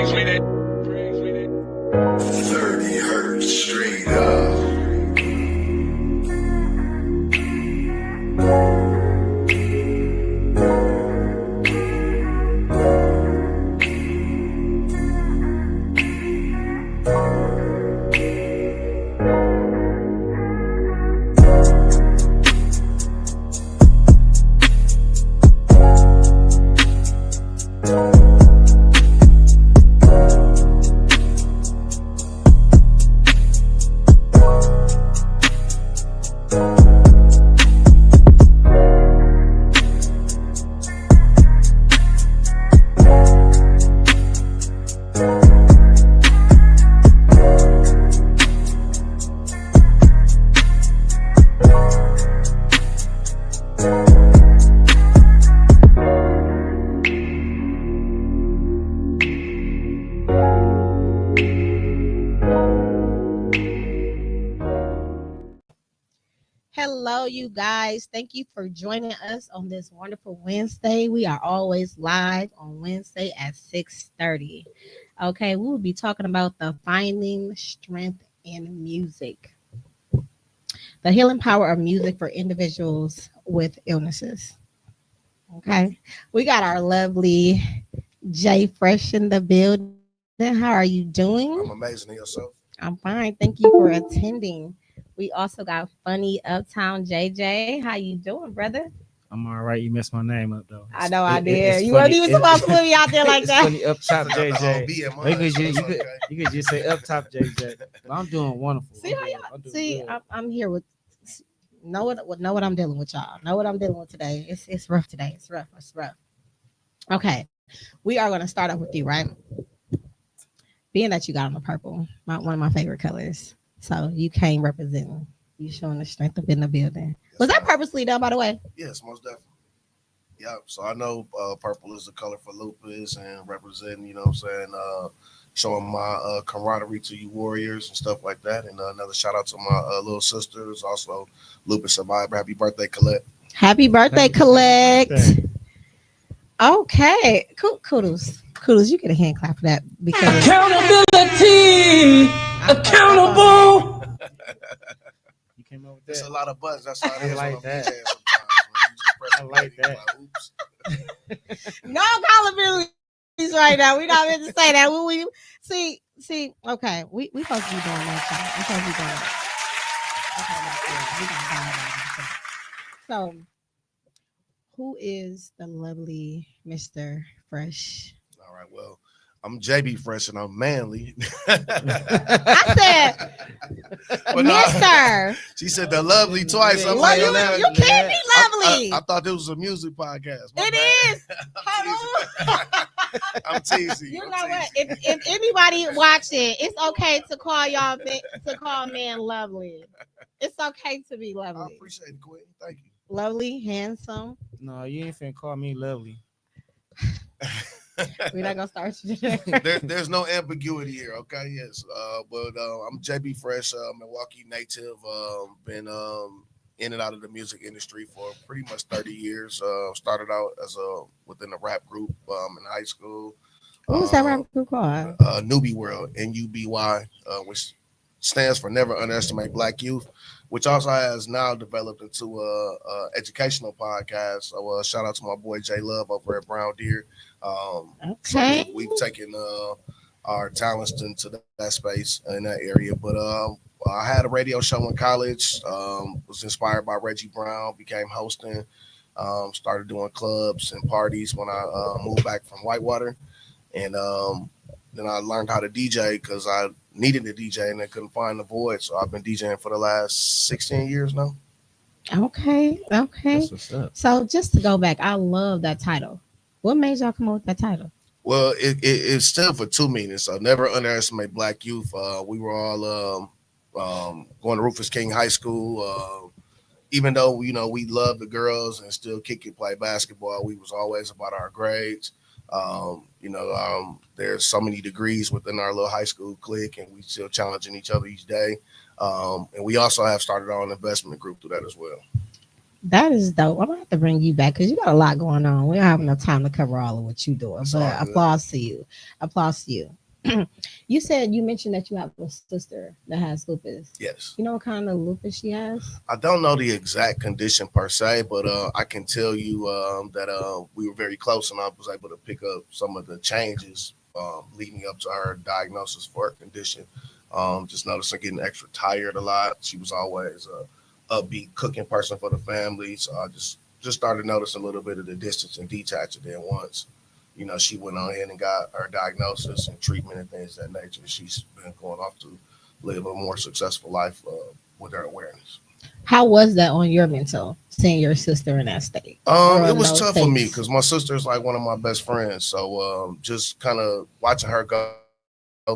30 hertz straight up. Hello, you guys. Thank you for joining us on this wonderful Wednesday. We are always live on Wednesday at 6:30. Okay, we will be talking about the finding strength in music, the healing power of music for individuals with illnesses. Okay, we got our lovely Jay Fresh in the building. How are you doing? I'm amazing. Yourself? I'm fine. Thank you for attending. We also got funny Uptown JJ. How you doing, brother? I'm all right. You messed my name up though. I know I did. You weren't even supposed to put me out there like It's that. funny Uptop Forgot the whole JJ. B in Or mine, so it's okay. You could just say Uptop JJ. But I'm doing wonderful. See how y'all see? I'm here with know what I'm dealing with, y'all. Know what I'm dealing with today. It's rough today. It's rough. Okay, we are going to start off with you, right? Being that you got on the purple, one of my favorite colors, so you came representing. You showing the strength up in the building. Yes, Was that ma'am. purposely done, by the way? Yes, most definitely. Yeah. So I know purple is the color for lupus and representing, you know what I'm saying, showing my camaraderie to you warriors and stuff like that. And another shout out to my little sisters, also lupus survivor. Happy birthday, Colette. Happy birthday, Happy Collect. birthday. Okay, kudos. You get a hand clap for that because Accountability. Accountable. You came up with It's that. a lot of buttons. That's how it I is like when I'm that. DJing sometimes. Man. You just press I the like button, that. you're like, oops. no accountabilities right now. We're not meant to say that. When we see, okay, we supposed to be doing that, y'all. We supposed to be doing that. Okay, so, who is the lovely Mr. Fresh? All right. Well, I'm JB Fresh and I'm manly. I said, But no, Mr. she said the lovely twice. I'm Well, like, you can't be lovely. I thought this was a music podcast. My It bad. is. Hold on. I'm teasing. You I'm know what? teasing. If anybody watching, it's okay to call y'all to call man lovely. It's okay to be I lovely. appreciate it, Queen. Thank you. Lovely, handsome. No, you ain't finna call me lovely. We're not gonna start you today. There's no ambiguity here, okay? Yes, but I'm JB Fresh, Milwaukee native. Been in and out of the music industry for pretty much 30 years. Started out as within a rap group in high school. What was that rap group called? Newbie World, NUBY, which stands for Never Underestimate Black Youth, which also has now developed into a educational podcast. So shout out to my boy J Love over at Brown Deer. Okay. So we've taken our talents into that space in that area. But I had a radio show in college. Was inspired by Reggie Brown. Became hosting. Started doing clubs and parties when I moved back from Whitewater, and then I learned how to DJ because I needed a DJ and I couldn't find the void. So I've been DJing for the last 16 years now. Okay. That's what's up. So just to go back, I love that title. What made y'all come up with that title? Well, it stood for two meanings. So never underestimate Black youth. We were all going to Rufus King High School. Even though we loved the girls and still kick and play basketball, we was always about our grades. There's so many degrees within our little high school clique, and we still challenging each other each day. And we also have started our own investment group through that as well. That is dope. I'm gonna have to bring you back because you got a lot going on. We don't have enough time to cover all of what you're doing. It's all But good. applause to you. Applause to you. You said you mentioned that you have a sister that has lupus. Yes. You know what kind of lupus she has? I don't know the exact condition per se, but I can tell you that we were very close, and I was able to pick up some of the changes leading up to her diagnosis for her condition. Just noticing getting extra tired a lot. She was always a upbeat cooking person for the family, so I just started noticing a little bit of the distance and detach. And then once, she went on ahead and got her diagnosis and treatment and things of that nature, she's been going off to live a more successful life with her awareness. How was that on your mental, seeing your sister in that state? Or It in was those tough for me states? because my sister is like one of my best friends. So just kind of watching her go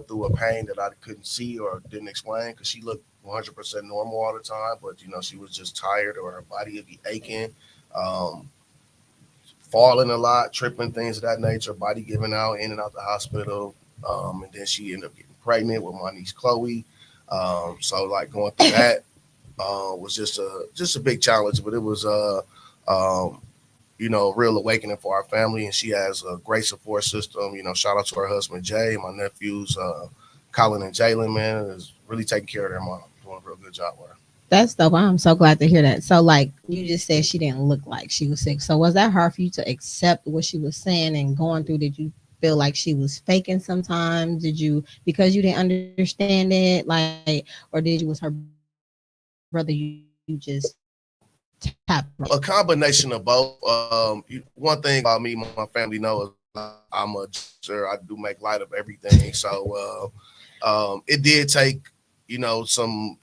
through a pain that I couldn't see or didn't explain because she looked 100% normal all the time, but she was just tired or her body would be aching, um, falling a lot, tripping, things of that nature, body giving out in and out the hospital. And then she ended up getting pregnant with my niece Chloe. So like going through that was just a big challenge, but it was um, real awakening for our family. And she has a great support system. Shout out to her husband Jay, my nephews Colin and Jalen. Man, is really taking care of their mom, doing a real good job with her. That's dope. I'm so glad to hear that. So, like you just said, she didn't look like she was sick. So, was that hard for you to accept what she was saying and going through? Did you feel like she was faking sometimes? Did you, because you didn't understand it, like, or did you, was her brother, you just tap right in? A combination of both. One thing about me, my family knows I'm a jokester. I do make light of everything. So it did take, some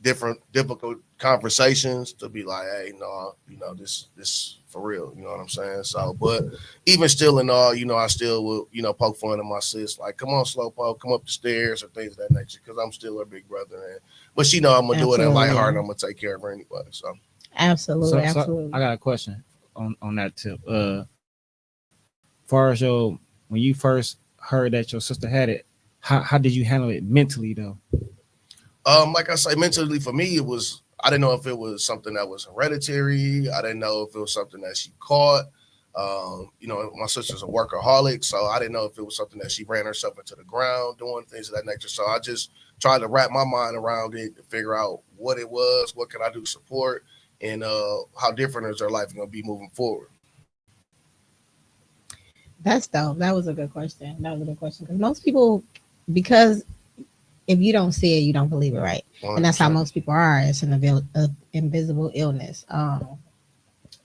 different difficult conversations to be like, hey, no, this for real. You know what I'm saying? So, but even still in all, I still will, poke fun at my sis, like, come on, slowpoke, come up the stairs or things of that nature, because I'm still her big brother. But she know I'm gonna do it in light heart, and I'm gonna take care of her anyway. So. Absolutely, So absolutely. I got a question on that tip. Far as when you first heard that your sister had it, how did you handle it mentally though? Like I say, mentally for me, it was I didn't know if it was something that was hereditary. I didn't know if it was something that she caught. My sister's a workaholic, so I didn't know if it was something that she ran herself into the ground doing things of that nature. So I just tried to wrap my mind around it to figure out what it was, what could I do to support, and how different is her life going to be moving forward. That's dope. That was a good question. That was a good question because most people, because if you don't see it, you don't believe it, right? And that's how 100%. most people are. It's an invisible illness.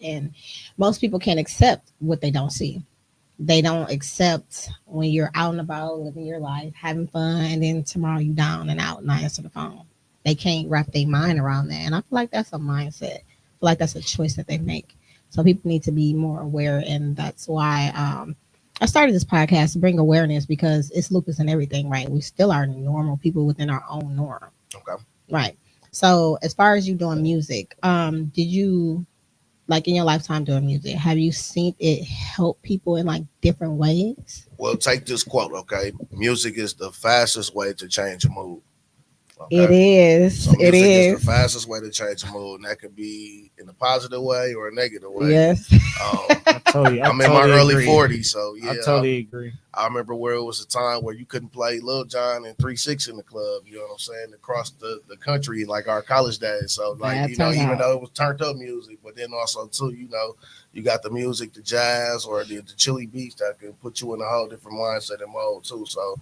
And most people can't accept what they don't see. They don't accept when you're out and about living your life, having fun, and then tomorrow you down and out, not answer the phone. They can't wrap their mind around that, and I feel like that's a mindset. I feel like that's a choice that they make. So people need to be more aware, and that's why I started this podcast to bring awareness because it's lupus and everything, right? We still are normal people within our own norm, Okay. right? So as far as you doing music, did you like in your lifetime doing music, have you seen it help people in like different ways? Well, take this quote, okay? Music is the fastest way to change a mood. It Okay. is. So It music is the is. fastest way to change a mood, and that could be in a positive way or a negative way. Yes. Um, I I'm in my totally early agree. 40s, so I yeah, totally agree. I remember where it was a time where you couldn't play Lil Jon and 3 6 in the club. You know what I'm saying? Across the country, like our college days. So like Bad even turnout. though it was turned up music, but then also too, you got the music, the jazz or the chili beats that can put you in a whole different mindset and mode too. So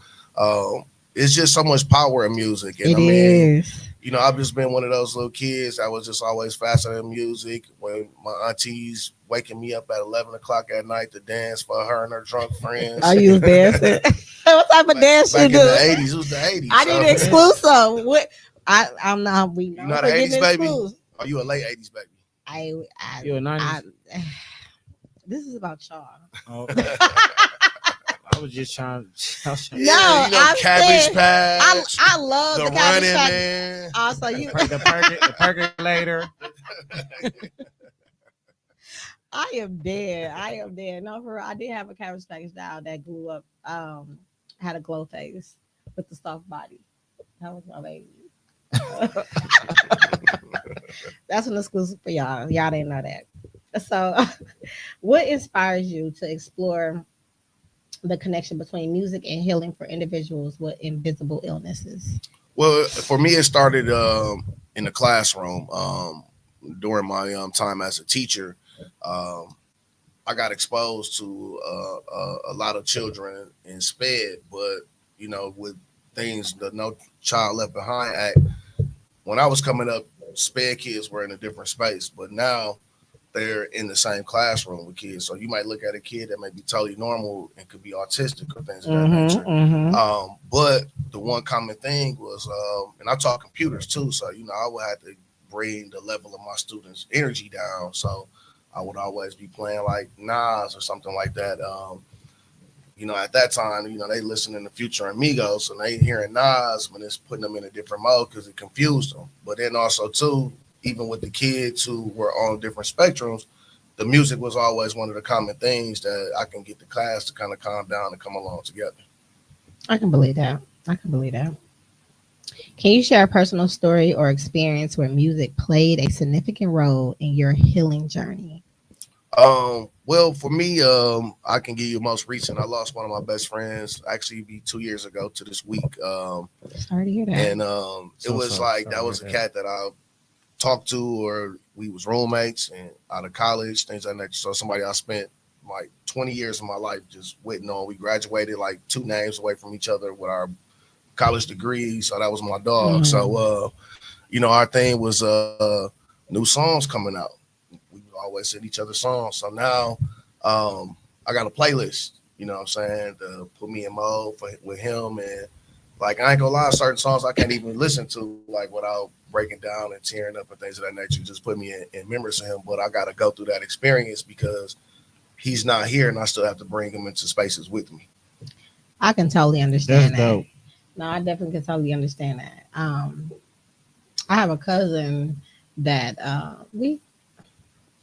it's just so much power in music, and It I mean is. I've just been one of those little kids that was just always fascinated in music. When my aunties waking me up at 11 o'clock at night to dance for her and her drunk Oh, friends. you was dancing. What type of dance you Back in the do? '80s, it was the '80s. I need So exclusive. What? I'm not. We you know not for an getting '80s baby? exclusive. Are you a late '80s baby? I. I. You a I. '90s? This is about y'all. Oh, okay. I was just trying. I was trying No, Yeah, I'm Cabbage saying Patch, I love the the cabbage Running patch. Man. Also, you, the percolator. I am dead. I am dead. No, for real, I did have a cabbage patch doll that grew up. Had a glow face with the soft body. That was my baby. That's an exclusive for y'all. Y'all didn't know that. So, what inspires you to explore the connection between music and healing for individuals with invisible illnesses? Well, for me, it started in the classroom during my time as a teacher. Um, I got exposed to a lot of children in SPED, but with things the No Child Left Behind Act. When I was coming up, SPED kids were in a different space, but now they're in the same classroom with kids. So you might look at a kid that may be totally normal and could be autistic or things of that nature. But the one common thing was, and I taught computers too, so I would have to bring the level of my students' energy down. So I would always be playing like Nas or something like that. At that time, they listening to Future and Migos, and they hearing Nas, when it's putting them in a different mode because it confused them. But then also too, even with the kids who were on different spectrums, the music was always one of the common things that I can get the class to kind of calm down and come along together. I can believe that. Can you share a personal story or experience where music played a significant role in your healing journey? Well, for me, I can give you most recent. I lost one of my best friends, actually be 2 years ago to this week. Sorry to hear that. And it was like that was a cat that I talked to, or we was roommates and out of college, things like that. So somebody I spent like 20 years of my life just waiting on. We graduated like 2 names away from each other with our college degrees. So that was my dog. So, our thing was new songs coming out. We would always send each other songs. So now I got a playlist, what I'm saying, to put me in mode with him. And like, I ain't gonna lie, certain songs I can't even listen to like without breaking down and tearing up and things of that nature. Just put me in memories of him. But I got to go through that experience because he's not here and I still have to bring him into spaces with me. I can totally understand That's that. dope. No, I definitely can totally understand that. I have a cousin that we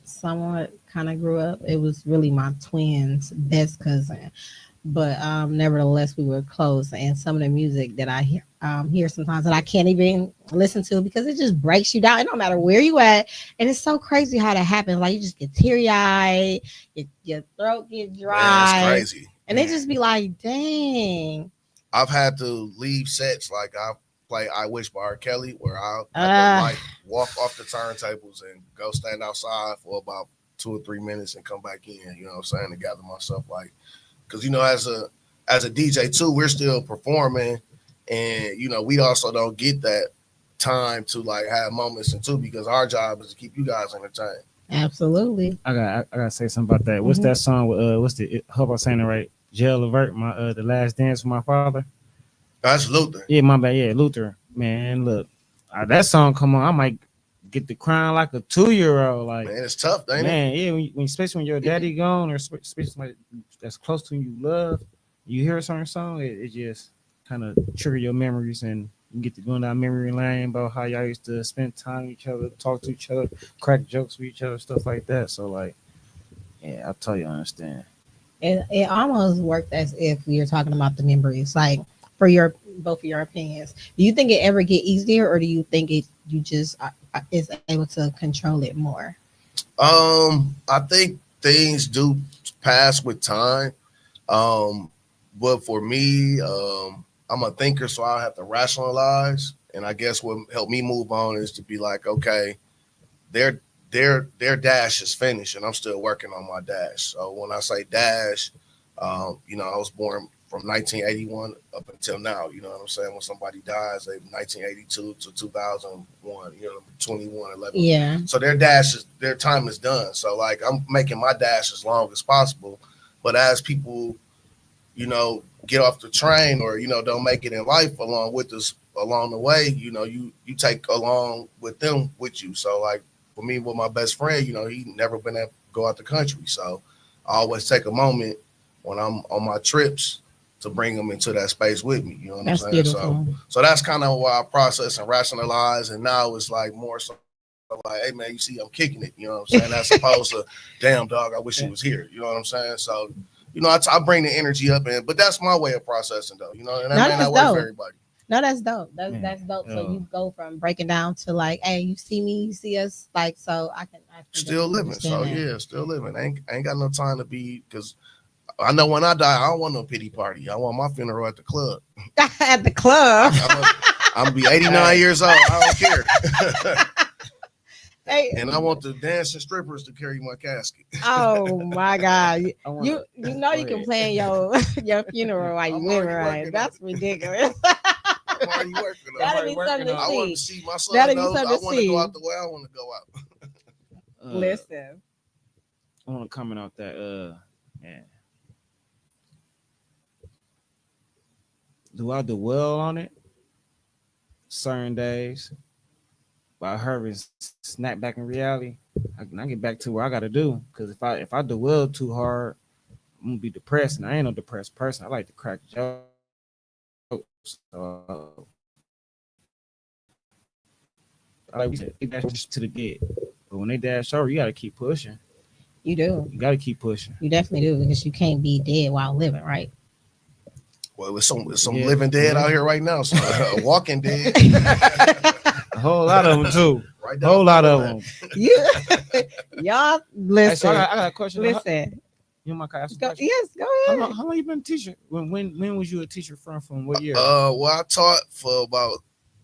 somewhat kind of grew up. It was really my twin's best cousin, but nevertheless we were close. And some of the music that I hear sometimes that I can't even listen to because it just breaks you down. It don't matter where you at, and it's so crazy how that happens. Like you just get teary eyed, your throat get dry. Man, that's crazy. And they just be like, "Dang." I've had to leave sets like I play "I Wish" by R. Kelly, where I have to like walk off the turntables and go stand outside for about 2 or 3 minutes and come back in. You know what I'm saying? To gather myself, like, because as a DJ too, we're still performing, and we also don't get that time to like have moments and too, because our job is to keep you guys entertained. Absolutely. I gotta say something about that. What's that song with hope I'm saying it right? Jail Alert, my the last dance with my father. That's Luther. Yeah, my bad. Yeah, Luther. Man, look, that song come on, I might get the crying like a 2-year-old. Like, man, it's tough, ain't it? Man, yeah, when especially when your daddy gone, or especially somebody that's close to you love, you hear a certain song, it just kind of trigger your memories, and you get to go down memory lane about how y'all used to spend time with each other, talk to each other, crack jokes with each other, stuff like that. So, like, yeah, I'll tell you, I understand. It almost worked as if we were talking about the memories, like for both of your opinions. Do you think it ever get easier, or do you think you just is able to control it more? I think things do pass with time. But for me, I'm a thinker, so I have to rationalize. And I guess what helped me move on is to be like, okay, their dash is finished, and I'm still working on my dash. So when I say dash, I was born from 1981 up until now. You know what I'm saying? When somebody dies, they 1982 to 2001. 2111. Yeah. So their time is done. So like I'm making my dash as long as possible. But as people, get off the train or don't make it in life along with us along the way, you take along with them with you. So like for me with my best friend, he never been able to go out the country. So I always take a moment when I'm on my trips to bring them into that space with me. You know what I'm saying? Beautiful. So that's kind of why I process and rationalize. And now it's like more so like, hey man, you see, I'm kicking it. You know what I'm saying? As opposed to, damn dog, I wish he was here. You know what I'm saying? So, I bring the energy up but that's my way of processing though. And that may not work for everybody. No, that's dope. That's Man, that's dope. So yeah. you go from breaking down to like, hey, you see me, you see us, like, so I can Still definitely living. So understand that. yeah, still living. Ain't got no time to be, because I know when I die, I don't want no pity party. I want my funeral at the club. At the club. I'm gonna be 89 years old. I don't care. Hey, And I want the dancing strippers to carry my casket. oh my God. I wanna- You know Go you can ahead. plan your funeral while you I'm live, already right? working That's on it. ridiculous. I'm already working on That'll it. be working something to on I want see. to see my son That'll be knows something I to want to see. go out the way I want to go out. Listen. I want to comment out that. Yeah. Do I do well on it? Certain days, but I heard it snap back in reality. I get back to where I got to do. Because if I do well too hard, I'm gonna be depressed, and I ain't no depressed person. I like to crack jokes. So I like to get that to the dead. But when they dash over, you gotta keep pushing. You do. You gotta keep pushing. You definitely do, because you can't be dead while living, right? Well, it's some Yeah, living dead yeah. out here right now. So walking dead. A whole lot of them too. Right A down whole lot the of way. them. You, y'all, Hey, listen. so I got a question. Listen. You know my class. Go, yes, go ahead. How long you been a teacher? When was you a teacher from what year? Well, I taught for about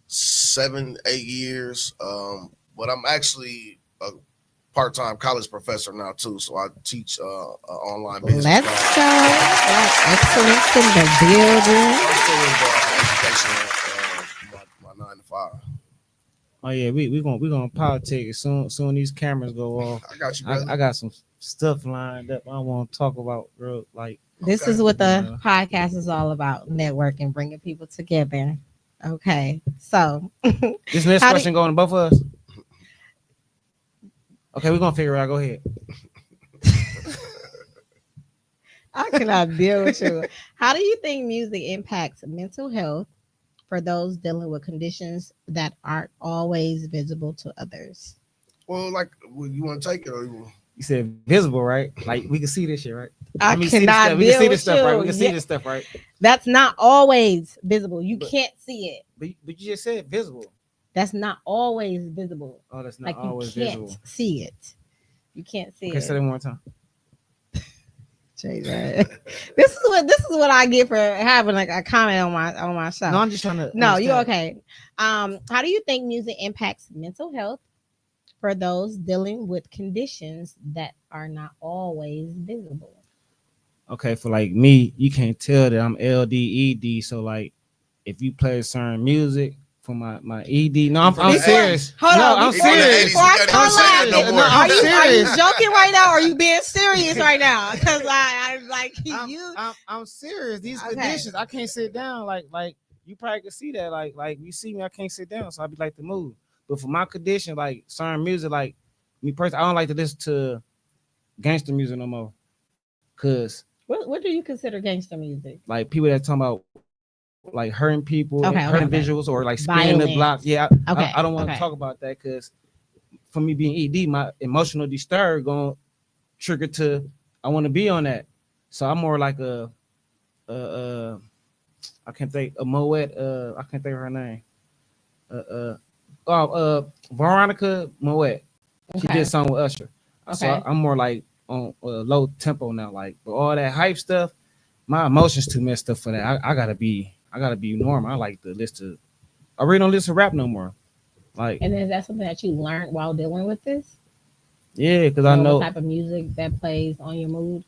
7-8 years. But I'm actually a part-time college professor now too. So I teach online business. Let's class. go. Excellence in the building. I'm still involved in education, my 9 to 5. Oh yeah, we gonna politic as soon these cameras go off. I got you, brother. I got some stuff lined up I want to talk about, bro. Like This Okay. is what the Yeah. podcast is all about: networking, bringing people together. Okay, so this next How do- question going to both of us. Okay, we're gonna figure it out. Go ahead. I cannot deal with you. How do you think music impacts mental health for those dealing with conditions that aren't always visible to others? Well, like, you want to take it or you? You said visible, right? Like we can see this shit, right? I mean, see this cannot stuff. We can deal see with this stuff, right? We you. can see Yeah. this stuff, right? That's not always visible. You But- can't see it. But you just said visible. That's not always visible. Oh, that's not Like you always can't visible. see it. You can't see Okay, it. say that one more time. JJ. This is what I get for having like a comment on my show. No, I'm just trying to. No, you're understand. okay. How do you think music impacts mental health for those dealing with conditions that are not always visible? Okay, for like me, you can't tell that I'm LDED. So like, if you play certain music for my ED, no, I'm Before- serious. Hold no, on, I'm before- serious. before I We start can't say that no laughing, more. are you serious. joking right now, or are you being serious right now? Because I'm like you. I'm serious. These Okay. conditions, I can't sit down. Like you probably can see that. Like you see me, I can't sit down, so I be like to move. But for my condition, like certain music, like me personally, I don't like to listen to gangster music no more. Cause What do you consider gangster music? like people that talking about like hurting people, Okay, hurting okay. visuals, or like spinning the Violence. block. Yeah, Okay, I don't want to okay. talk about that because for me being ED, my emotional disturb gonna trigger to I want to be on that. So I'm more like a I can't think a Moet. I can't think of her name. Veronica Moet. She Okay. did something with Usher. So Okay. I'm more like on low tempo now. Like, but all that hype stuff, my emotions too messed up for that. I gotta be normal. I like to listen to. I really don't listen to rap no more. Like, And is that something that you learned while dealing with this? yeah, because I know what type of music that plays on your mood.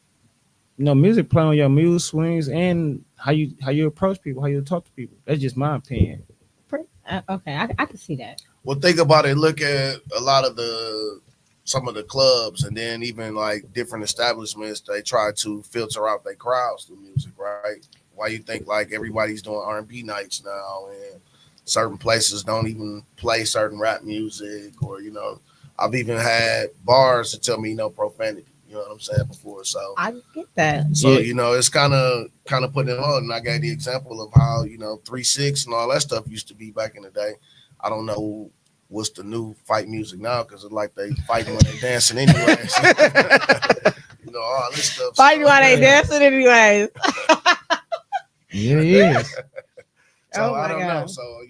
music play on your mood swings and how you approach people, how you talk to people. That's just my opinion. Okay, I can see that. Well, think about it. Look at a lot of some of the clubs, and then even like different establishments. They try to filter out their crowds through music, right? Why you think like everybody's doing R&B nights now, and certain places don't even play certain rap music, or I've even had bars that tell me no profanity. You know what I'm saying before, so I get that. so Yeah. it's kind of putting it on. And I gave the example of how 3-6 and all that stuff used to be back in the day. I don't know what's the new fight music now because it's like they fighting when they dancing anyways. All this stuff. Fighting while they dancing anyways. Yeah, it is. So Oh I my don't know. God. So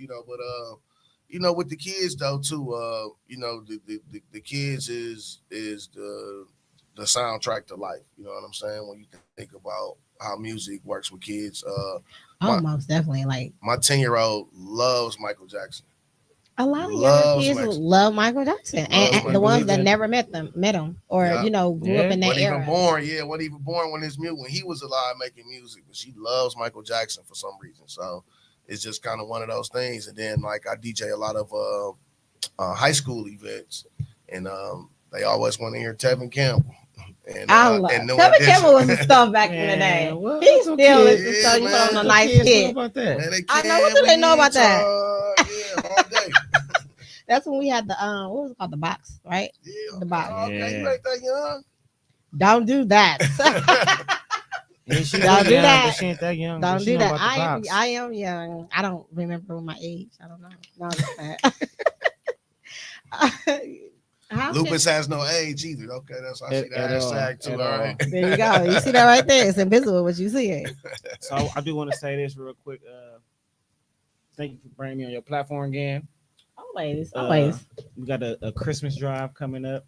with the kids though too. The kids is the soundtrack to life. You know what I'm saying? When you think about how music works with kids. Oh, My most definitely. Like my 10-year-old loves Michael Jackson. a lot of younger Loves kids Michael. love Michael Jackson, Loves and You the Michael. ones believe that that? never met him, or Yeah. grew up Yeah. in that Wasn't even era. born. Yeah, wasn't even born when he was alive making music. But she loves Michael Jackson for some reason. So it's just kind of one of those things. And then like I DJ a lot of high school events, and they always want to hear Tevin Campbell I love and New Tevin Edition. Campbell was the stuff back in the Man, day. what? He Some still is kids- the Yeah, stuff. You put on man. a nice Kids know kid. about that. Man, they I know. can't. What do they know about that? Yeah, all day. That's when we had the what was it called, the box, right? Yeah. The box. Okay, you Yeah. ain't that young. Don't do that. Yeah, she Don't was do young, that. but she ain't that young. but Don't she do know that. about the box. I am young. I don't remember my age. I don't know. No, I'm just saying. How Lupus has no age either. Okay, that's I see the At all, hashtag too. at All all. right. there you go. You see that right there? It's invisible what you see it. So I do want to say this real quick. Thank you for bringing me on your platform again. Always, Uh, always. We got a Christmas drive coming up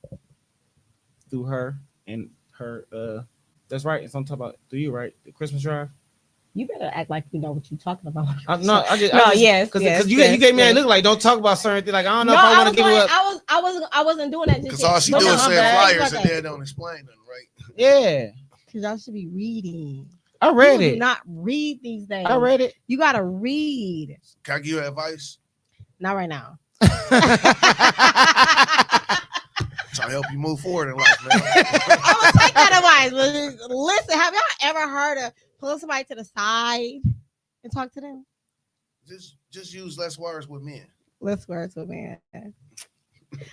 through her and her. That's right. It's on top about through you, right? The Christmas drive. You better act like you know what you're talking about. No, I just yes, because yes, you yes, gave me yes. that look like don't talk about certain things. Like I don't know No, if I I want was to give like, up. I wasn't doing that just Because yet. all she But do no, is my send bad. flyers It's and okay. then don't explain nothing, right? Yeah, Cause y'all should be reading. I read People it. do not read these days. I read it. You gotta read. Can I give you advice? Not right now. Try to help you move forward in life, man. I would take that advice. But listen, have y'all ever heard of pulling somebody to the side and talk to them? just use less words with men. Let's words with man.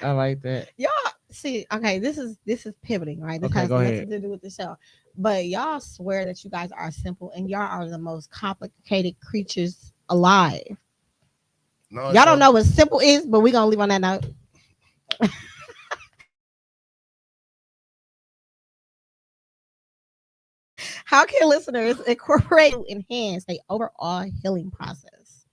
I like that. Y'all see, okay, this is pivoting, right? This Okay, has go nothing ahead. to do with the show. But y'all swear that you guys are simple and y'all are the most complicated creatures alive. No, Y'all don't know what simple is, but we're gonna leave on that note. How can listeners incorporate enhance the overall healing process?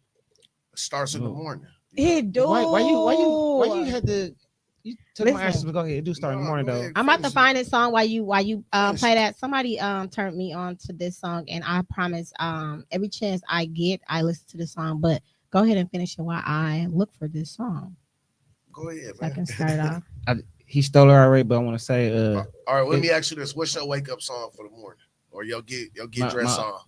It starts in the morning. It do. Why you had to? You took my Listen. answers, but go ahead. It do start in the No, morning go though. ahead. I'm about to Finish it. find a song while you Finish play it. that. Somebody turned me on to this song, and I promise every chance I get, I listen to the song. But go ahead and finish it while I look for this song. Go ahead, So I man. can start it off. He stole her already, but I want to say, All right, let me ask you this: what's your wake up song for the morning, or your get dressed song?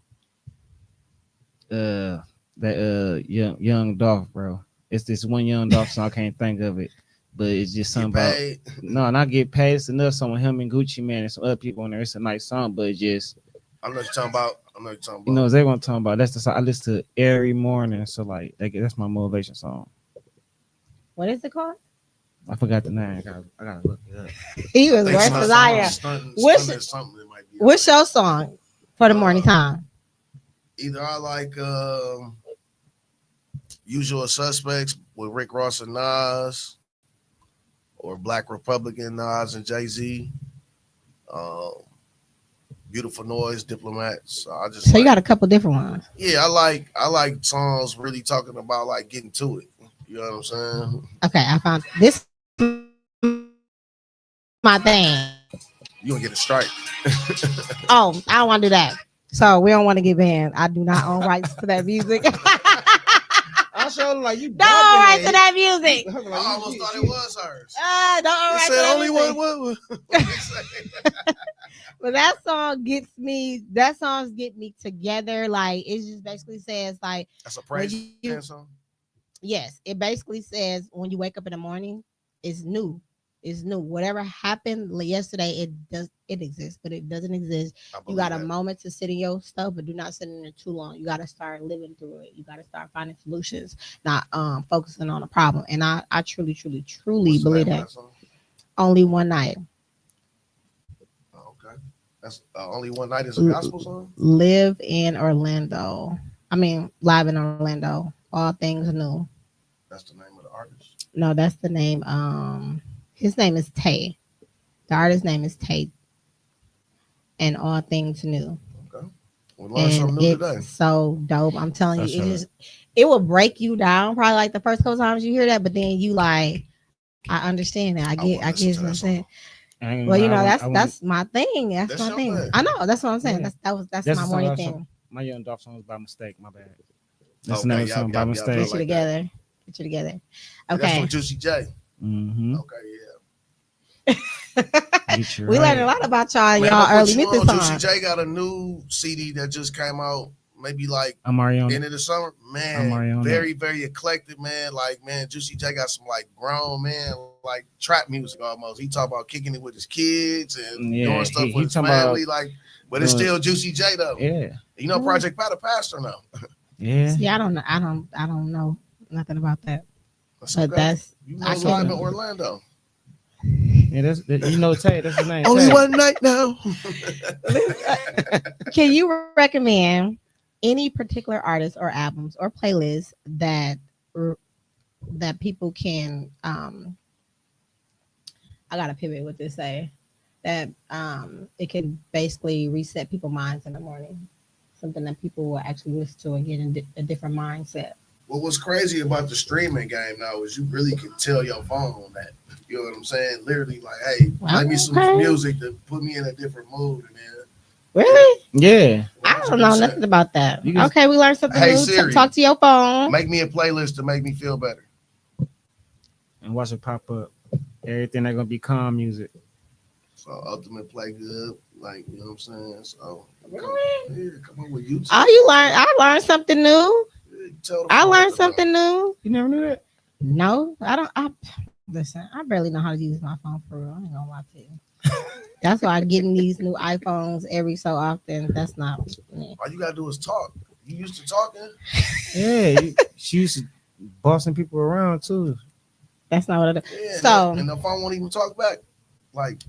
that young Dolph, bro. It's this one young Dolph song. I can't think of it, but it's just something Get about paid. no, not get paid. It's another song with him and Gucci Man and some other people on there. It's a nice song, but it's just I know what you're talking about. I know what you're talking about. you know they want to talk about. That's the song I listen to every morning. So like that's my motivation song. What is it called? I forgot the name. I gotta look it up. He was Think worse Stunt- as I am. Stunt- What's- Stunt is something that might be. What's your song for the morning time? Either I like Usual Suspects with Rick Ross and Nas, or Black Republican Nas and Jay-Z. Beautiful Noise, Diplomats. I just So you like- got a couple different ones. yeah, I like songs really talking about like getting to it. You know what I'm saying? Okay, I found this. My thing. You gonna get a strike. Oh, I don't want to do that. So we don't want to get banned. I do not own rights to that music. I showed like you. Don't own rights to that music. I almost thought it was hers. Don't own It rights to said that only music. one. But that song gets me. That songs get me together. Like it just basically says like That's a praise When you- dance song. yes. It basically says when you wake up in the morning, it's new. It's new. Whatever happened yesterday, it exists, but it doesn't exist. I You believe got a that. moment to sit in your stuff, but do not sit in it too long. You got to start living through it. You got to start finding solutions, not focusing on a problem. And I truly What's the believe name of that. song? Only one night. Oh, okay. That's only one night is a gospel song. Live in Orlando. I mean, live in Orlando. All things new. That's the name of the artist. No, that's the name. His name is Tay. The artist's name is Tay. And all things new. Okay. We learned something And new it's today. so dope. I'm telling That's you, right. it will break you down probably like the first couple times you hear that, but then you like, I understand that. I get what I'm saying. Well, you know, that's my thing. That's my thing. thing. I know. That's what I'm saying. Yeah. That's That's my the morning song thing. my young dog song was by mistake. My bad. That's Okay, another yup, song by yup, yup, mistake. I Get you like together. Get you together. That's Okay. from Juicy J. Mm-hmm. Okay, yeah. Get you We right. learned a lot about y'all and Man, y'all I'm gonna early put you Memphis on. Juicy time. J got a new CD that just came out, maybe like I'm already on end it. of the summer. I'm already Man, on very, very eclectic, man. Like, man, Juicy J got some like grown man, like trap music almost. He talk about kicking it with his kids and Yeah, doing stuff he with his talking family, about like, but it's doing- still Juicy J though. Yeah. You know, Project Pat a pastor now. Yeah. See, I don't know nothing about that. That's But okay. that's You I was live in can. Orlando. Yeah, you know Tay, that's his name. Only Tay. one night now. Can you recommend any particular artists or albums or playlists that people can I gotta pivot with this say that it can basically reset people's minds in the morning. Something that people will actually listen to and get in a different mindset. What was crazy about the streaming game now is you really can tell your phone that. You know what I'm saying? Literally, like, hey, play me some Okay. music to put me in a different mood. And then, Really? Yeah. I don't know 100%. nothing about that. You can- Okay, we learned something Hey, new. Siri. Talk to your phone. Make me a playlist to make me feel better. And watch it pop up. Everything that gonna be calm music. So ultimate play good, like you know what I'm saying. So Really? come on with YouTube. I learned something new. Yeah, tell the I phone learned what to do. something new. You never knew that? No, I don't. Listen. I barely know how to use my phone for real. I ain't gonna lie to you. That's why I'm getting these new iPhones every so often. That's not. Me. All you gotta do is talk. You used to talking. Yeah. She used to bossing people around too. That's not what I do. Yeah, So and the phone won't even talk back, like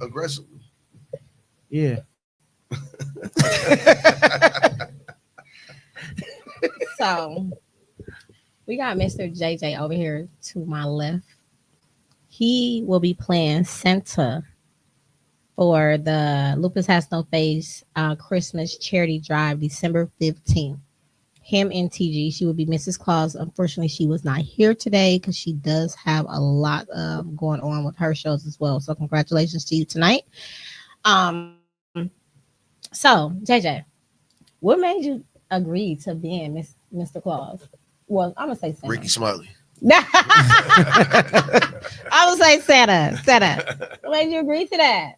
aggressively. Yeah. so we got Mr. JJ over here to my left. He will be playing Santa for the Lupus Has No Face Christmas charity drive December 15th. Him and TG, she would be Mrs. Claus. Unfortunately, she was not here today because she does have a lot going on with her shows as well. So congratulations to you tonight. So JJ, what made you agree to being Mr. Claus? Well, I'm gonna say Santa. Ricky Smiley. I would say Santa. What made you agree to that?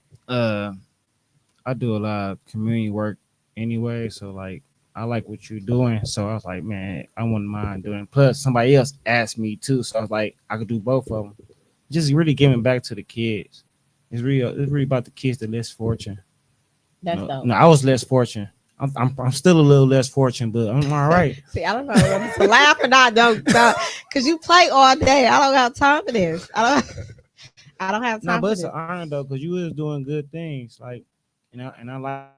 I do a lot of community work anyway, so like I like what you're doing. So I was like, man, I wouldn't mind doing it. Plus somebody else asked me too, so I was like, I could do both of them. Just really giving back to the kids. It's really about the kids that less fortunate. That's No, dope. no, I was less fortunate. I'm still a little less fortunate, but I'm all right. See, I don't know whether to laugh or not, because you play all day. I don't have time for this. I don't have No, time but for it's this. an honor though, because you was doing good things. Like, I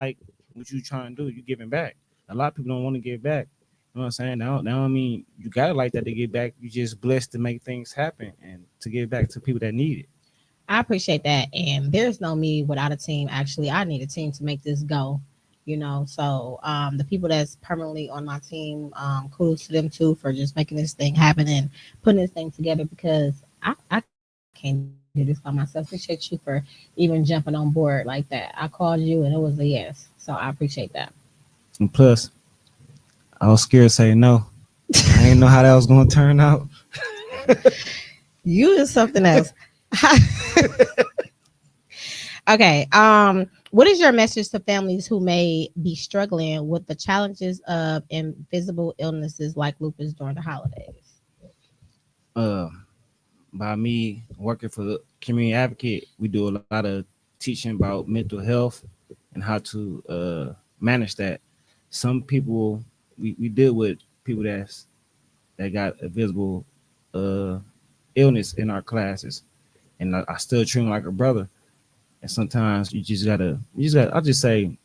like what you trying to do. You giving back. A lot of people don't want to give back. You know what I'm saying? Now I mean you gotta like that to give back. You just blessed to make things happen and to give back to people that need it. I appreciate that. And there's no me without a team. Actually, I need a team to make this go. So the people that's permanently on my team, kudos to them too for just making this thing happen and putting this thing together because I can't do this by myself. Appreciate you for even jumping on board like that. I called you and it was a yes. So I appreciate that. And plus, I was scared to say no. I didn't know how that was gonna turn out. You is something else. Okay. What is your message to families who may be struggling with the challenges of invisible illnesses like lupus during the holidays? By me working for the community advocate, we do a lot of teaching about mental health and how to manage that. Some people we deal with people that got a visible illness in our classes, and I still treat them like a brother. And sometimes you just gotta. I'll just say,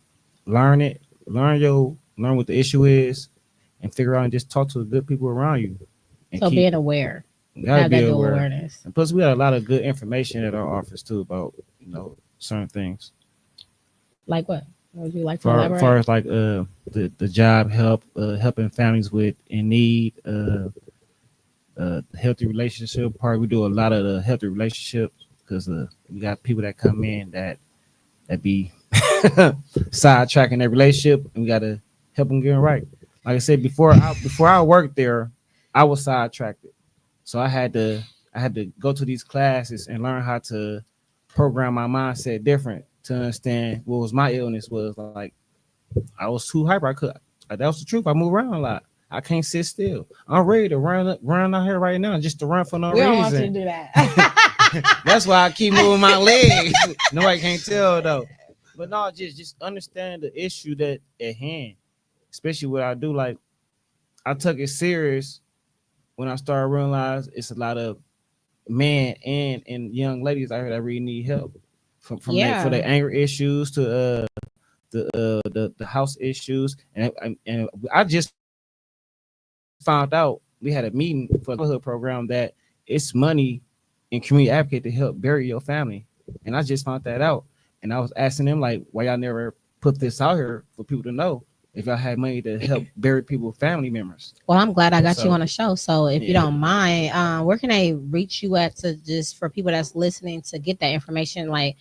learn it, learn what the issue is, and figure out and just talk to the good people around you. And So being aware. gotta be Gotta do aware. awareness. And plus, we got a lot of good information at our office too about certain things. Like what? Would you like to Far, elaborate? far as like the job help, helping families with in need, healthy relationship part. We do a lot of the healthy relationships because we got people that come in that be sidetracking their relationship, and we got to help them get it right. Like I said before I worked there, I was sidetracked, so I had to go to these classes and learn how to program my mindset different to understand what was my illness was. Like I was too hyper. That was the truth. I move around a lot. I can't sit still. I'm ready to run out here right now just to run for no We don't want you to reason. do that. That's why I keep moving my legs. Nobody can't tell though. But no, just understand the issue that at hand, especially what I do. Like I took it serious when I started realize it's a lot of men and young ladies out here that really need help from for Yeah. their anger issues to the house issues. And I just found out we had a meeting for the neighborhood program that it's money in community advocate to help bury your family. And I just found that out. And I was asking them like, why y'all never put this out here for people to know if y'all had money to help bury people with family members. Well, I'm glad I got you So on the show. So if you yeah, don't mind, where can they reach you at to just for people that's listening to get that information? Like,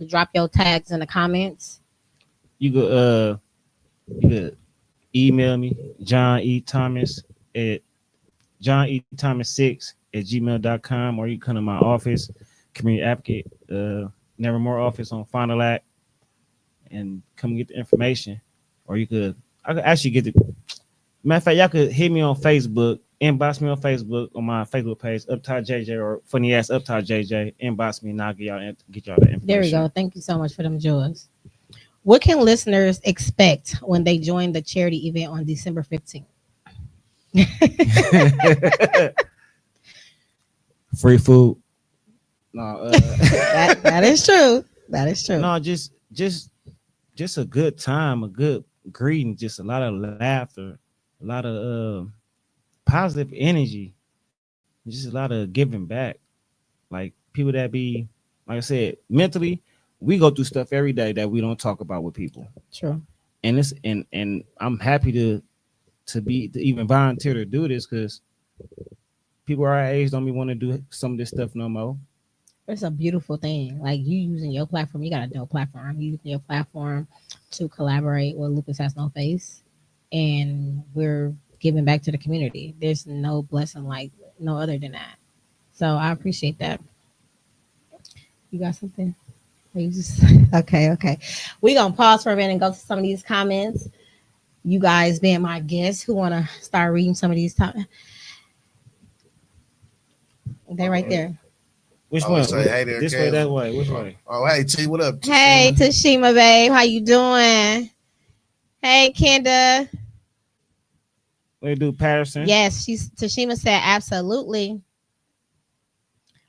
drop your tags in the comments. you could email me, John E. Thomas at John E. Thomas 6 at gmail.com, or you come to my office, community advocate, Nevermore office on Fond du Lac, and come get the information. Or I could actually get the matter of fact, y'all could hit me on Facebook, inbox me on Facebook on my Facebook page, Uptop JJ or funny ass Uptop JJ. Inbox me and I'll get y'all the information. There we go. Thank you so much for them jewels. What can listeners expect when they join the charity event on December 15th? Free food. No, That is true. That is true. no, just a good time, a good greeting, just a lot of laughter, a lot of positive energy, just a lot of giving back. Like people that be, like I said, mentally, we go through stuff every day that we don't talk about with people, True. and it's and I'm happy to even volunteer to do this because people our age don't be want to do some of this stuff no more. It's a beautiful thing. Like you using your platform, you got a dope platform. You using your platform to collaborate with Lupus Has No Face, and we're giving back to the community. There's no blessing like no other than that. So I appreciate that. You got something? Or you just okay, okay. We gonna pause for a minute and go to some of these comments. You guys being my guests who wanna start reading some of these They right there. Which I one? would say, hey there, This way, Kev. that way. Which way? Oh, hey T, what up? Hey Tashima babe, how you doing? Hey Kenda. We do Patterson. Yes, Tashima said absolutely.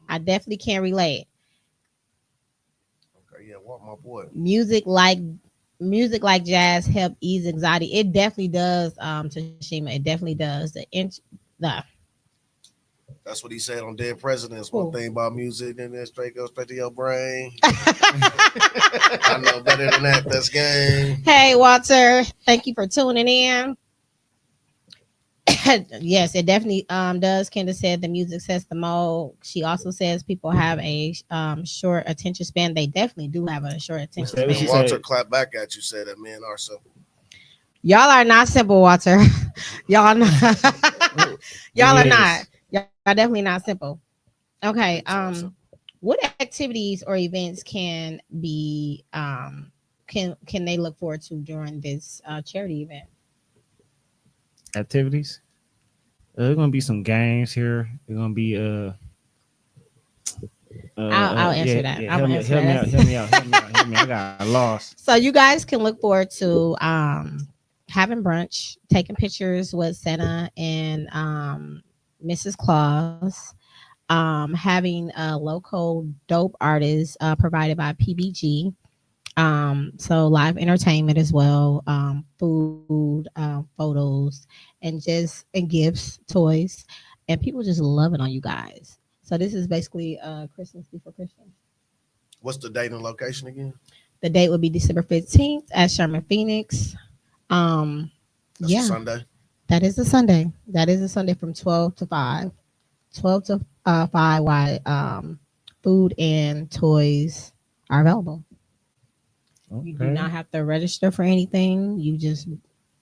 I definitely can relate. Okay, yeah, what my boy? Music like jazz help ease anxiety. It definitely does, Tashima. It definitely does. The That's what he said on Dead Presidents. Cool. One thing about music, and then goes straight to your brain. I know better than that. That's game. Hey Walter, thank you for tuning in. Yes, it definitely does. Kendra said the music sets the mode. She also says people have a short attention span. They definitely do have a short attention What she span. Walter said? clapped back at you, said that men are simple. Y'all are not simple, Walter. Y'all not. Y'all are Yes. not. Y'all are definitely not simple. Okay. Simple. What activities or events can be can they look forward to during this charity event? Activities. There's gonna be some games here. There's gonna be I'll answer that. I'm gonna answer that. Help me out. I got lost. So you guys can look forward to having brunch, taking pictures with Santa and Mrs. Claus, having a local dope artist provided by PBG. So live entertainment as well, food, photos, and gifts, toys, and people just loving on you guys. So this is basically Christmas before Christmas. What's the date and location again? The date would be December 15th at Sherman Phoenix. That's a Yeah, Sunday. that is a Sunday. That is a Sunday from 12 to 5. 12 to 5 while food and toys are available. You do Okay. not have to register for anything. You just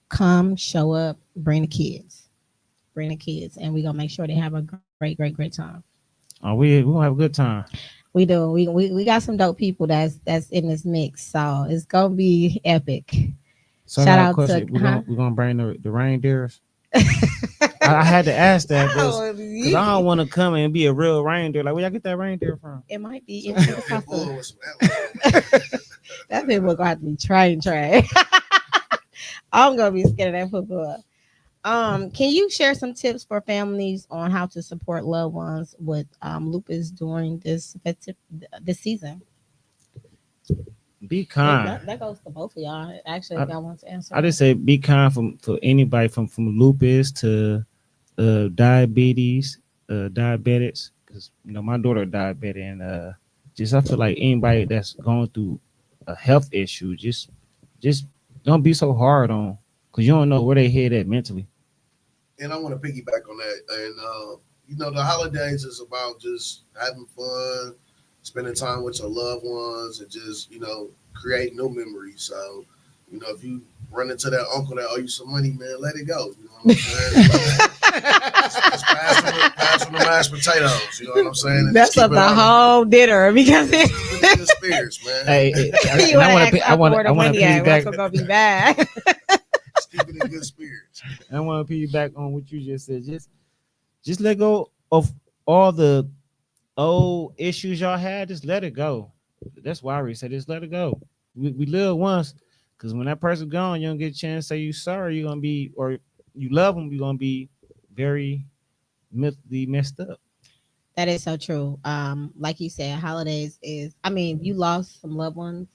come, show up, bring the kids. Bring the kids, and we're gonna make sure they have a great time. Oh, we gonna have a good time. We do. We got some dope people that's in this mix, so it's gonna be epic. So Shout I got a out question. to We're gonna bring the reindeers. I had to ask that because Oh, I don't want to come and be a real reindeer. Like, where y'all get that reindeer from? it might be in Pit Pentecostal. bull with some antlers. That people gonna have to be trained. I'm gonna be scared of that football. Can you share some tips for families on how to support loved ones with lupus during this season? Be kind. That goes to both of y'all. Actually, if y'all want to answer. I just say be kind for anybody from lupus to diabetes, diabetics. Because my daughter diabetic, and just I feel like anybody that's going through a health issue, just don't be so hard on, because you don't know where they head at mentally. And I want to piggyback on that. And the holidays is about just having fun, spending time with your loved ones, and just create new memories. So if you run into that uncle that owe you some money, man, let it go. You know what I'm saying? Just pass from the mashed potatoes. You know what I'm saying? And That's up the whole dinner because keep it in good spirits, man. Hey, I want to piggyback. gonna be bad. Just keep it in good spirits. I want to piggyback on what you just said. Just let go of all the old issues y'all had. Just let it go. That's why I said just let it go. We live once, because when that person's gone, you don't get a chance to say you sorry. You're gonna be, or you love them, you're gonna be very mentally messed up. That is so true. Like you said, holidays is. I mean, you lost some loved ones.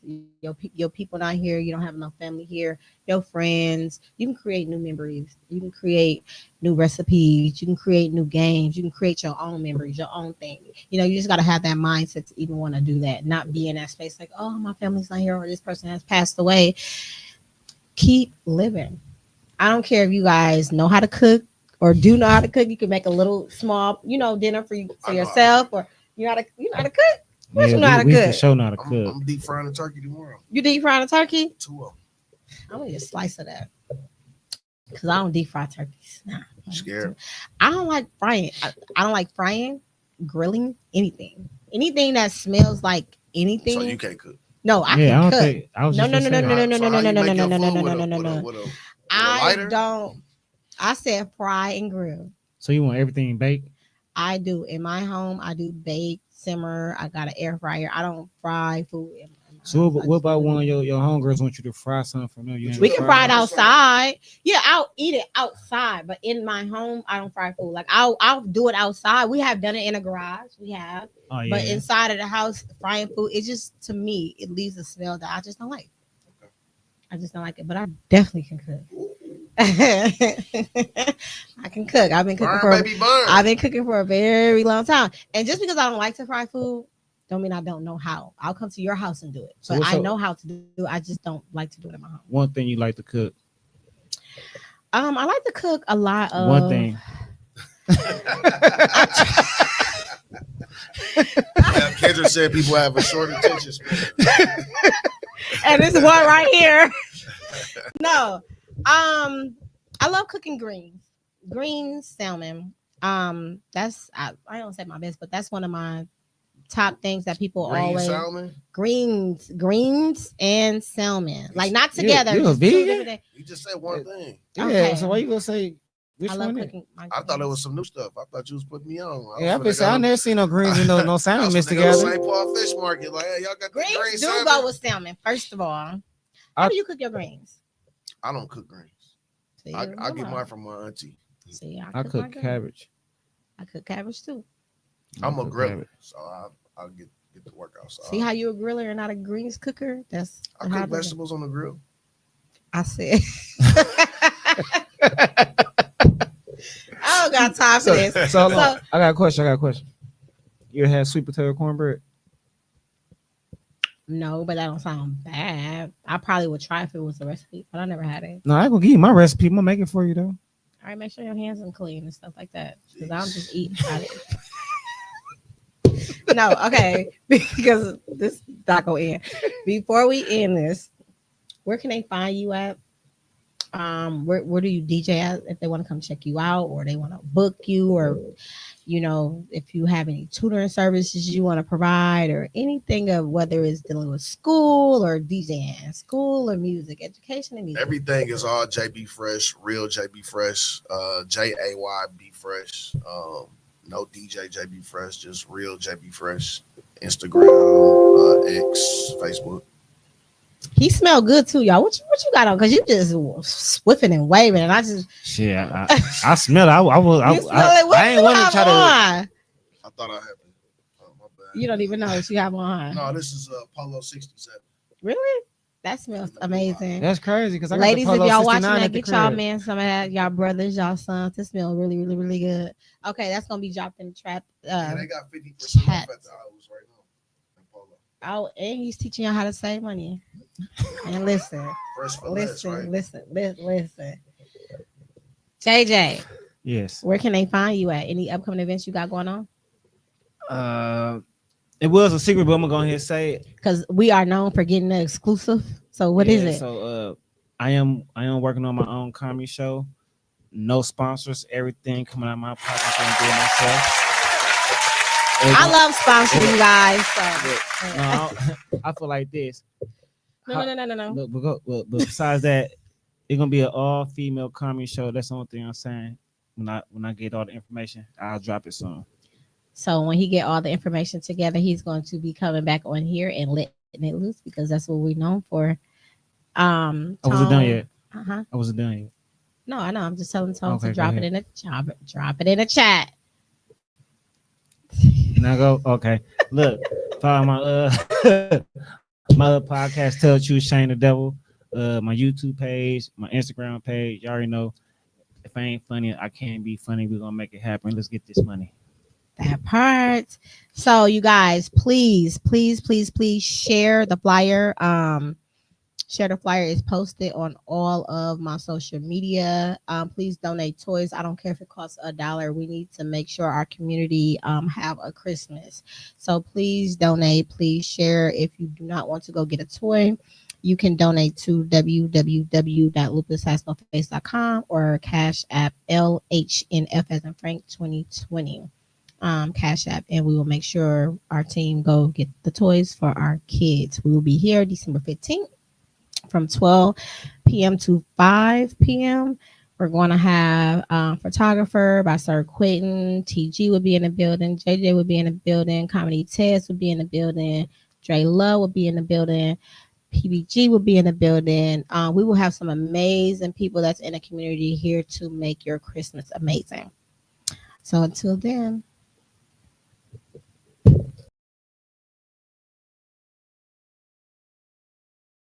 Your people not here. You don't have enough family here. Your friends. You can create new memories. You can create new recipes. You can create new games. You can create your own memories, your own thing. You just got to have that mindset to even want to do that. Not be in that space like, oh, my family's not here, or this person has passed away. Keep living. I don't care if you guys know how to cook or do know how to cook. You can make a little small, dinner for yourself, or you know how to cook. What you know how to we cook? for sure know how to cook. I'm deep frying a turkey tomorrow. You deep frying a turkey? 2 of them. I'm gonna get a slice of that because I don't deep fry turkeys. Nah, Scared. I don't like frying. I don't like frying, grilling, anything that smells like anything. So you can't cook. No, I can cook. I was No. With a I lighter? don't. I said fry and grill. So you want everything baked? I do. In my home, I do bake, simmer. I got an air fryer. I don't fry food. So what about one of your homegirls want you to fry something for them? We can fry it outside. Yeah, I'll eat it outside. But in my home, I don't fry food. Like I'll do it outside. We have done it in a garage. We have. Oh, yeah. But inside of the house, frying food, it just, to me, it leaves a smell that I just don't like. Okay. I just don't like it. But I definitely can cook. I can cook. I've been cooking for a very long time. And just because I don't like to fry food, don't mean I don't know how. I'll come to your house and do it. But I know how to do it. I just don't like to do it in my home. One thing you like to cook? I like to cook a lot of one thing. Kendra said people have a short attention span. And this is one right here. No. I love cooking greens, salmon. That's I don't say my best, but that's one of my top things that people always salmon? greens and salmon, like not together. You a vegan? You just said one thing. Yeah. Okay. So why you gonna say which I love one? cooking. I thought it was some new stuff. I thought you was putting me on. Yeah, I never seen no greens and no salmon mixed together. St. Paul Fish Market, like, hey, y'all got the green Greens do salmon? go with salmon. First of all, how do you cook your greens? I don't cook greens. See, I get mine from my auntie. See, I cook cabbage. I cook cabbage too. I'm a griller, so I'll get to work outside. See how you a griller and not a greens cooker? That's I cook vegetables on the grill. I said. I don't got time for this. So I got a question. You ever had sweet potato cornbread? No, but that don't sound bad. I probably would try if it was a recipe, but I never had it. No, I ain't gonna give you my recipe. I'm gonna make it for you though. All right, make sure your hands are clean and stuff like that. Because I don't just eat out of it. No, okay. Because this not gonna end. Before we end this, where can they find you at? Where do you DJ at if they want to come check you out or they want to book you, or if you have any tutoring services you want to provide or anything of whether it's dealing with school or DJing, school or music, education and music. Everything is all JB Fresh, real JB Fresh, JAYB Fresh. No DJ JB Fresh, just real JB Fresh. Instagram, X, Facebook. He smelled good too, y'all. What you got on? Because you just swiffing and waving, and I just shit. I smell it. I ain't want to try to. I thought I had to. Oh, my bad. You don't even know what you have on. No, this is Polo 67. Really? That smells amazing. That's crazy. Because ladies, if y'all watching that, get y'all man some of that. Y'all brothers, y'all sons. This smells really, really, really good. Okay, that's gonna be dropped in the trap. Yeah, they got 50% off at the hours right now. Oh, and he's teaching y'all how to save money. And listen. JJ. Yes. Where can they find you at? Any upcoming events you got going on? It was a secret, but I'm gonna go ahead and say it because we are known for getting the exclusive. So what is it? So I am working on my own comedy show. No sponsors. Everything coming out of my pocket. I'm doing myself. I love sponsoring you guys. So. No, I feel like this. No. But besides that, it's gonna be an all-female comedy show. That's the only thing I'm saying. When I get all the information, I'll drop it soon. So when he get all the information together, he's going to be coming back on here and letting it loose because that's what we're known for. I wasn't done yet. I wasn't done yet. No, I know. I'm just telling Tone to drop it in the chat. Now go. Okay. Look, follow my my other podcast, Tell the Truth, Shame the Devil. My YouTube page, my Instagram page. You already know. If I ain't funny, I can't be funny. We're gonna make it happen. Let's get this money. That part. So you guys, please share the flyer. Share the flyer is posted on all of my social media. Please donate toys. I don't care if it costs $1. We need to make sure our community have a Christmas. So please donate. Please share. If you do not want to go get a toy, you can donate to www.lupushasnoface.com or Cash App LHNF as in Frank 2020. Cash App, and we will make sure our team go get the toys for our kids. We will be here December 15th from 12 p.m. to 5 p.m. We're going to have photographer by Sir Quentin. TG will be in the building. JJ will be in the building. Comedy Test will be in the building. Dre Love will be in the building. PBG will be in the building. We will have some amazing people that's in the community here to make your Christmas amazing. So until then,